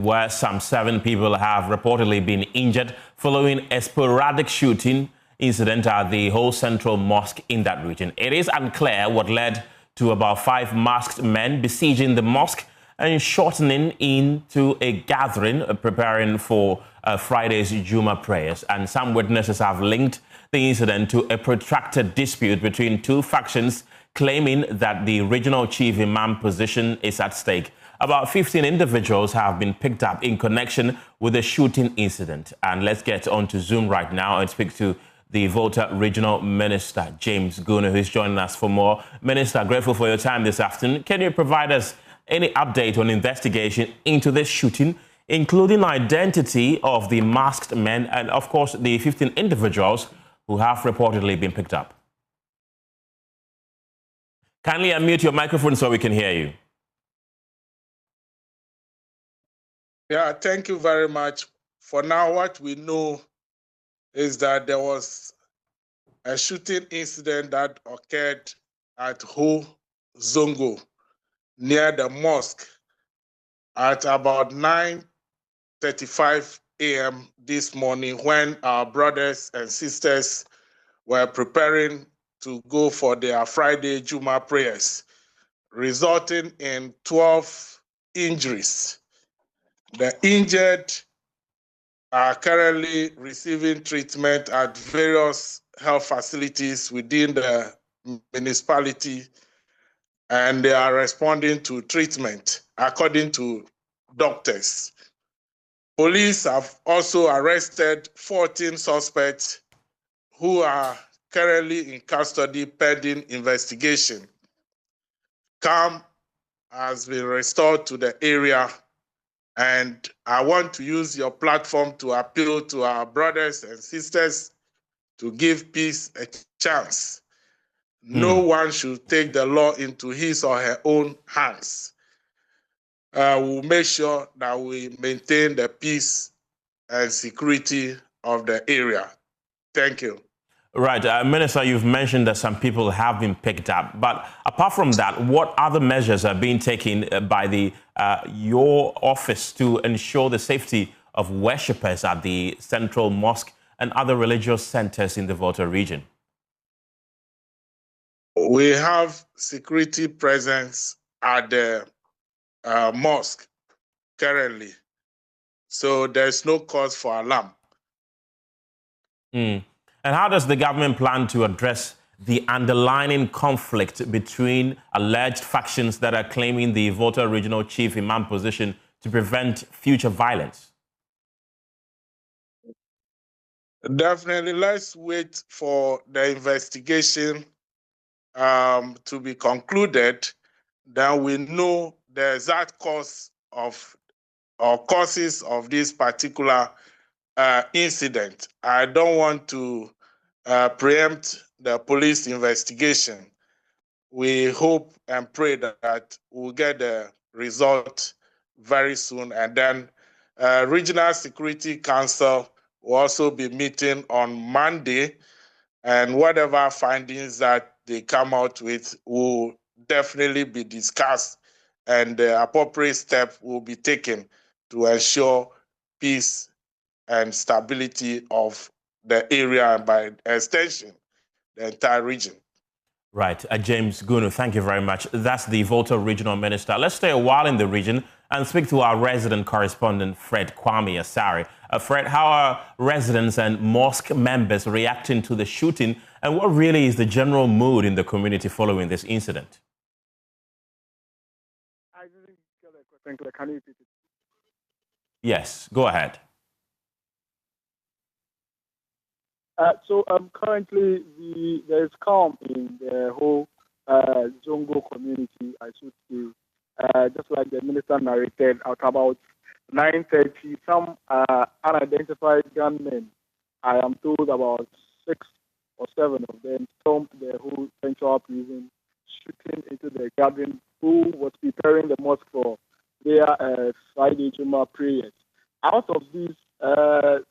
where some 7 people have reportedly been injured following a sporadic shooting incident at the whole central mosque in that region. It is unclear what led to about 5 masked men besieging the mosque and shortening into a gathering preparing for Friday's Juma prayers. And some witnesses have linked the incident to a protracted dispute between 2 factions, claiming that the regional chief imam position is at stake. About 15 individuals have been picked up in connection with the shooting incident. And let's get on to Zoom right now and speak to the Volta Regional Minister, James Gunu, who is joining us for more. Minister, grateful for your time this afternoon. Can you provide us any update on investigation into this shooting, including identity of the masked men and, of course, the 15 individuals who have reportedly been picked up? Kindly unmute your microphone so we can hear you. Yeah, thank you very much. For now, what we know is that there was a shooting incident that occurred at Ho Zongo near the mosque at about 9:35 a.m. this morning, when our brothers and sisters were preparing to go for their Friday Juma prayers, resulting in 12 injuries. The injured are currently receiving treatment at various health facilities within the municipality, and they are responding to treatment according to doctors. Police have also arrested 14 suspects who are currently in custody pending investigation. Calm has been restored to the area, and I want to use your platform to appeal to our brothers and sisters to give peace a chance. No one should take the law into his or her own hands. We'll make sure that we maintain the peace and security of the area. Thank you. Right. Minister, you've mentioned that some people have been picked up. But apart from that, what other measures are being taken by your office to ensure the safety of worshippers at the central mosque and other religious centers in the Volta region? We have security presence at the mosque currently, so there's no cause for alarm. And how does the government plan to address the underlying conflict between alleged factions that are claiming the Volta regional chief imam position to prevent future violence? Definitely, let's wait for the investigation to be concluded. Then we know the exact cause of or causes of this particular incident. I don't want to preempt the police investigation. We hope and pray that we'll get the result very soon. And then Regional Security Council will also be meeting on Monday, and whatever findings that they come out with will definitely be discussed, and the appropriate step will be taken to ensure peace and stability of the area and, by extension, the entire region. Right. James Gunu, thank you very much. That's the Volta Regional Minister. Let's stay a while in the region and speak to our resident correspondent, Fred Kwame Asari. Fred, how are residents and mosque members reacting to the shooting, and what really is the general mood in the community following this incident? I didn't get a question. Can you repeat it? Yes, go ahead. Currently, there is calm in the whole Zongo community, I should say. Just like the minister narrated, at about 9:30, some unidentified gunmen, I am told about 6 or 7 of them, stormed the whole central prison, shooting into the gathering who was preparing the mosque for their Friday Juma prayers. Out of these,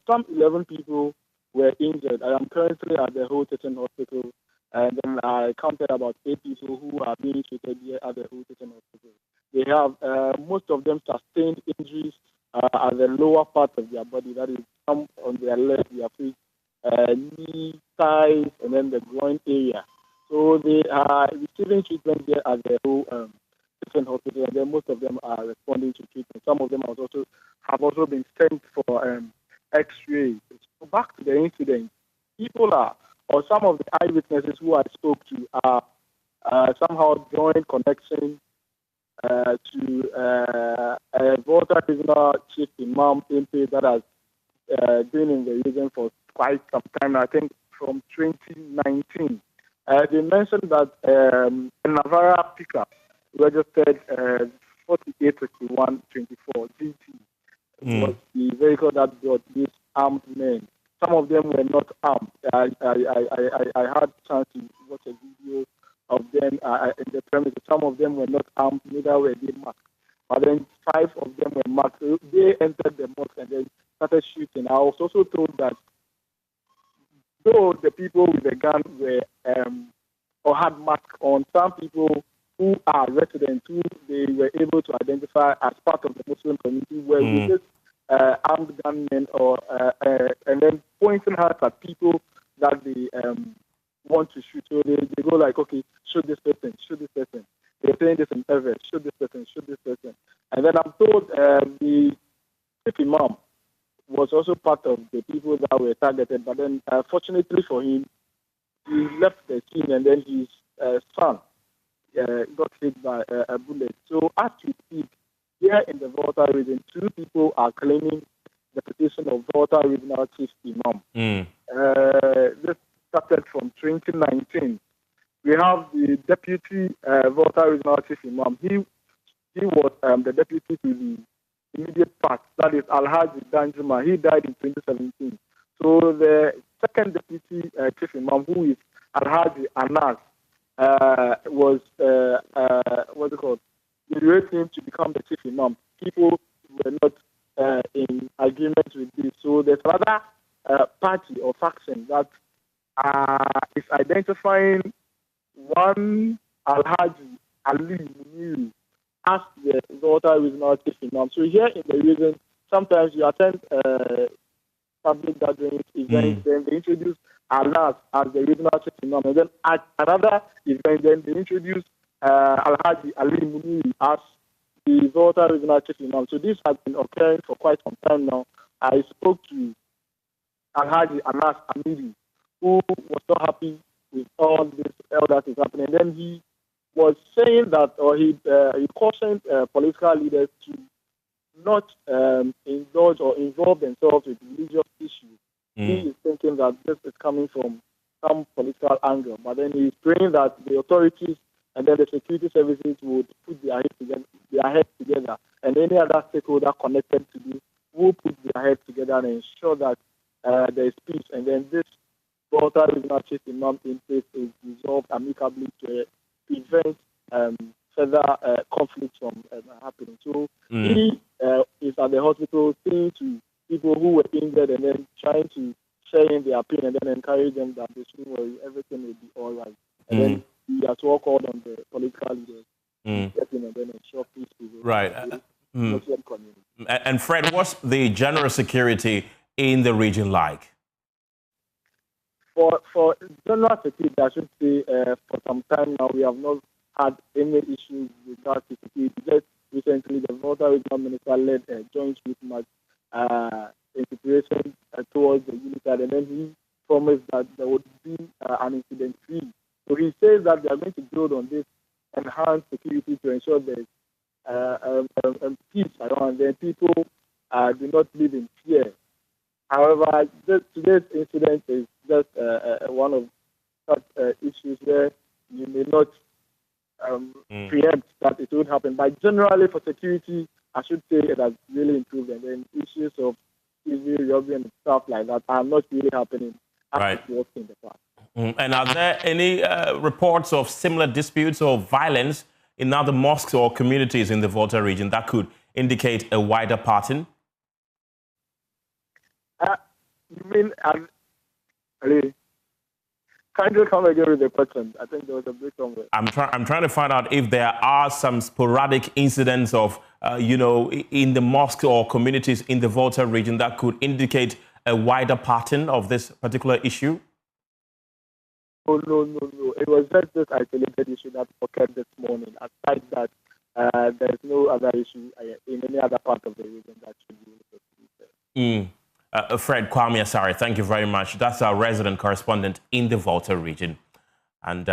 some 11 people were injured. I am currently at the whole Teton Hospital, and then I counted about 8 people who are being treated here at the whole Teton Hospital. They have, most of them, sustained injuries, at the lower part of their body. That is, some on their legs, their feet, knee, thighs, and then the groin area. So they are receiving treatment there at the whole different hospitals, and then most of them are responding to treatment. Some of them have also been sent for X-ray. So back to the incident, people are, or some of the eyewitnesses who I spoke to are somehow drawing connection to a Volta Regional Chief Imam MP that has been in the region for quite some time, I think from 2019. They mentioned that a Navara pickup registered 486124 GT was the vehicle that brought these armed men. Some of them were not armed. I had a chance to watch a video of them in the premises. Some of them were not armed, neither were they masked. But then 5 of them were masked. So they entered the mosque and then started shooting. I was also told that though the people with the gun were or had masks on, some people who are residents who they were able to identify as part of the Muslim community were with this armed gunmen and then pointing out at people that they want to shoot. So they go like, okay, shoot this person, shoot this person. They're saying this in Everett, shoot this person, shoot this person. And then I'm told the chief imam was also part of the people that were targeted, but then fortunately for him, he left the scene and then his son got hit by a bullet. So as we speak, here in the Volta region, 2 people are claiming the position of Volta Regional Chief Imam. This started from 2019. We have the deputy Volta Regional Chief Imam. He was the deputy to the immediate part, that is Alhaji Danjuma. He died in 2017. So the second deputy Chief Imam, who is Alhaji Anas, was what's it called? They raised him to become the Chief Imam. People were not in agreement with this. So there's another party or faction that is identifying one Alhaji Ali Muniru as the Volta Regional Chief Imam. So here in the region, sometimes you attend public gatherings, events, then they introduce Anas as the regional chief imam, and then at another event, then they introduce Alhaji Ali Muniri as the Volta regional chief imam. So this has been occurring for quite some time now. I spoke to Alhaji Anas Amiri, who was not happy with all that is happening. And then he was saying that, or he cautioned political leaders to not indulge or involve themselves with religious issues. He is thinking that this is coming from some political angle, but then he's praying that the authorities and then the security services would put their heads together, and any other stakeholder connected to this will put their heads together and ensure that there is peace, and then this Volta Regional Chief Imam in place is resolved amicably to prevent further conflicts from happening. So he is at the hospital seeing to people who were injured and then trying to share in their pain and then encourage them that they shouldn't worry, everything will be all right. And then he has all called on the political leaders to step in and then ensure peace prevails. Right. Muslim community. And Fred, what's the general security in the region like? For general security, I should say for some time now, we have not had any issues with that security. Just recently, the Volta Regional Minister led a joint youth march in preparation towards the unitary, and then he promised that there would be an incident free. So he says that they are going to build on this enhanced security to ensure there is peace around, and then people do not live in fear. However, today's incident is just one of such issues where you may not preempt that it would happen. But generally, for security, I should say it has really improved, and then issues of civil robbery and stuff like that are not really happening as it was in the past. And are there any reports of similar disputes or violence in other mosques or communities in the Volta region that could indicate a wider pattern? You mean, can Kindly come again with the question. I think there was a break somewhere. I'm trying to find out if there are some sporadic incidents of, in the mosque or communities in the Volta region that could indicate a wider pattern of this particular issue. Oh, no. It was just this isolated issue that occurred this morning. Aside that, there's no other issue in any other part of the region that should be investigated. Fred Kwame Asare, thank you very much. That's our resident correspondent in the Volta region. And